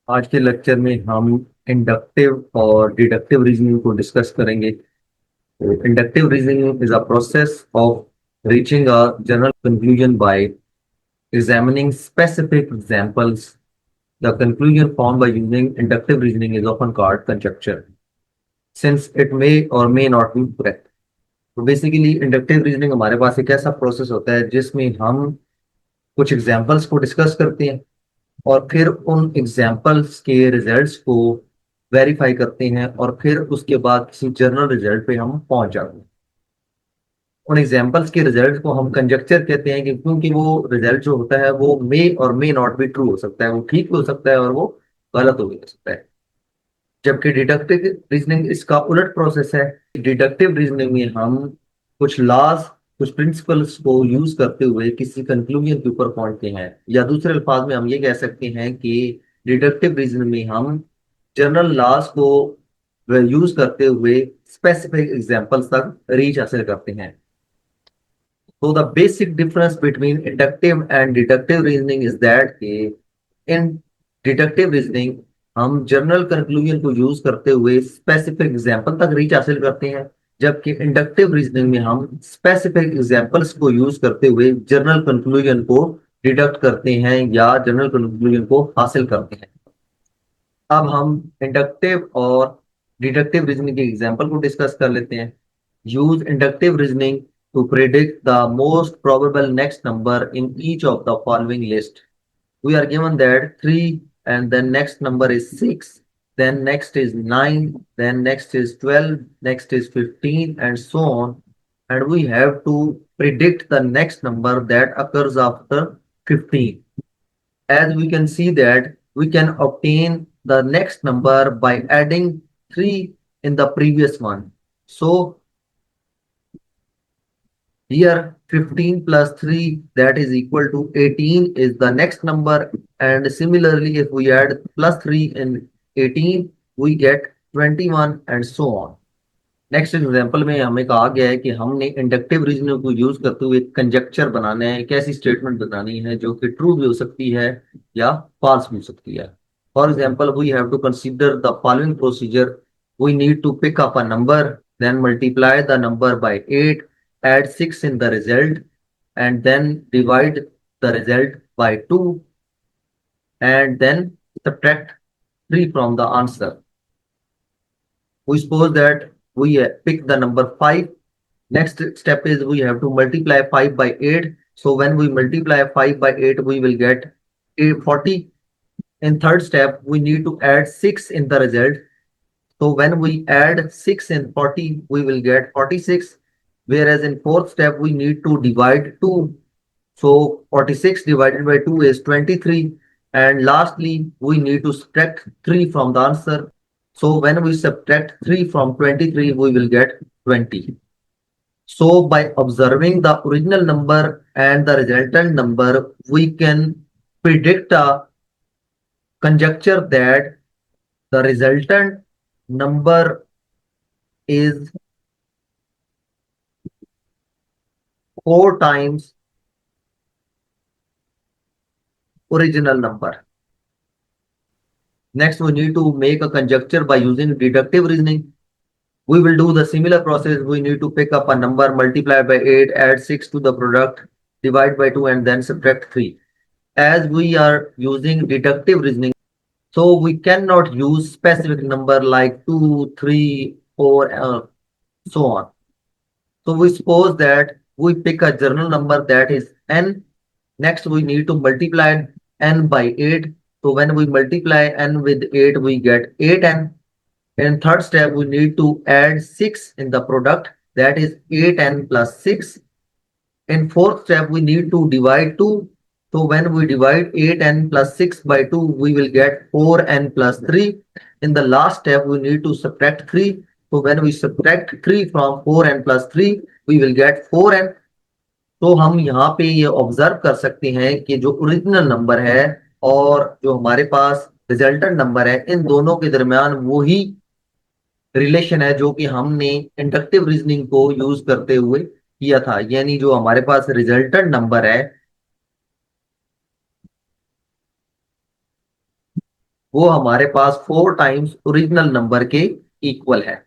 आज के लेक्चर में हम इंडक्टिव और डिडक्टिव रीजनिंग को डिस्कस करेंगे। Inductive reasoning is a process of reaching a general conclusion bye examining specific examples. The conclusion formed by using inductive reasoning is often called conjuncture since it may और may not be correct. तो basically inductive reasoning हमारे पास एक ऐसा process होता है जिसमें हम कुछ एग्जांपल्स को डिस्कस करते हैं और फिर उन एग्जाम्पल्स के रिजल्ट्स को वेरीफाई करते हैं और फिर उसके बाद किसी जर्नल रिजल्ट पे हम पहुंच जाते हैं। उन एग्जाम्पल्स के रिजल्ट को हम कंजक्चर कहते हैं क्योंकि वो रिजल्ट जो होता है वो मे और मे नॉट बी ट्रू हो सकता है, वो ठीक भी हो सकता है और वो गलत हो भी सकता है। जबकि डिडक्टिव रीजनिंग इसका उलट प्रोसेस है। डिडक्टिव रीजनिंग में हम कुछ लॉज, कुछ प्रिंसिपल्स को यूज करते हुए किसी कंक्लूजन के ऊपर पहुंचते हैं, या दूसरे अल्फाज में हम ये कह सकते हैं कि डिडक्टिव रीजनिंग में हम जनरल लॉज को यूज करते हुए स्पेसिफिक एग्जांपल्स तक रीच हासिल करते हैं। So the basic difference between inductive and deductive reasoning is that in deductive reasoning हम जनरल कंक्लूजन को यूज करते हुए स्पेसिफिक एग्जांपल तक रीच हासिल करते हैं, जबकि इंडक्टिव रीजनिंग में हम स्पेसिफिक एग्जांपल्स को यूज करते हुए जनरल कंक्लूजन को डिडक्ट करते हैं या जनरल कंक्लूजन को हासिल करते हैं। अब हम इंडक्टिव और डिडक्टिव रीजनिंग के एग्जांपल को डिस्कस कर लेते हैं। Use inductive reasoning to predict the most probable next number in each of the following list. We are given that 3, and then next number is 6, then next is 9, then next is 12, next is 15, and so on. And we have to predict the next number that occurs after 15. As we can see that we can obtain the next number by adding 3 in the previous one. So here 15 plus 3, that is equal to 18, is the next number, and similarly if we add plus 3 in 18 we get 21 and so on. Next example में हमें कहा गया है कि हमने inductive reasoning को use करते हुए कंजक्चर बनाना है, एक ऐसी स्टेटमेंट बनानी है जो कि ट्रू भी हो सकती है या फॉल्स भी हो सकती है। For example we have to consider the following procedure. We need to pick up a number, then multiply the number by 8, add 6 in the result, and then divide the result by 2, and then subtract 3 from the answer. We suppose that we pick the number 5. Next step is we have to multiply 5 by 8. So when we multiply 5 by 8, we will get 40. In third step, we need to add 6 in the result. So when we add 6 in 40, we will get 46. Whereas in fourth step, we need to divide 2. So 46 divided by 2 is 23. And lastly, we need to subtract 3 from the answer. So when we subtract 3 from 23, we will get 20. So by observing the original number and the resultant number, we can predict a conjecture that the resultant number is 4 times original number. Next, we need to make a conjecture by using deductive reasoning. We will do the similar process. We need to pick up a number, multiply by 8, add 6 to the product, divide by 2, and then subtract 3. As we are using deductive reasoning, so we cannot use specific number like 2, 3, 4, so on. So we suppose that we pick a general number that is n. Next, we need to multiply n by 8. So when we multiply n with 8, we get 8n. In third step, we need to add 6 in the product, that is 8n plus 6. In fourth step, we need to divide 2. So when we divide 8n plus 6 by 2, we will get 4n plus 3. In the last step, we need to subtract 3. So when we subtract 3 from 4n plus 3, we will get 4n. तो हम यहाँ पे ये observe कर सकते हैं कि जो ओरिजिनल नंबर है और जो हमारे पास रिजल्टेंट नंबर है, इन दोनों के दरमियान वही रिलेशन है जो कि हमने इंडक्टिव रीजनिंग को यूज करते हुए किया था। यानी जो हमारे पास रिजल्टेंट नंबर है वो हमारे पास 4 टाइम्स ओरिजिनल नंबर के इक्वल है।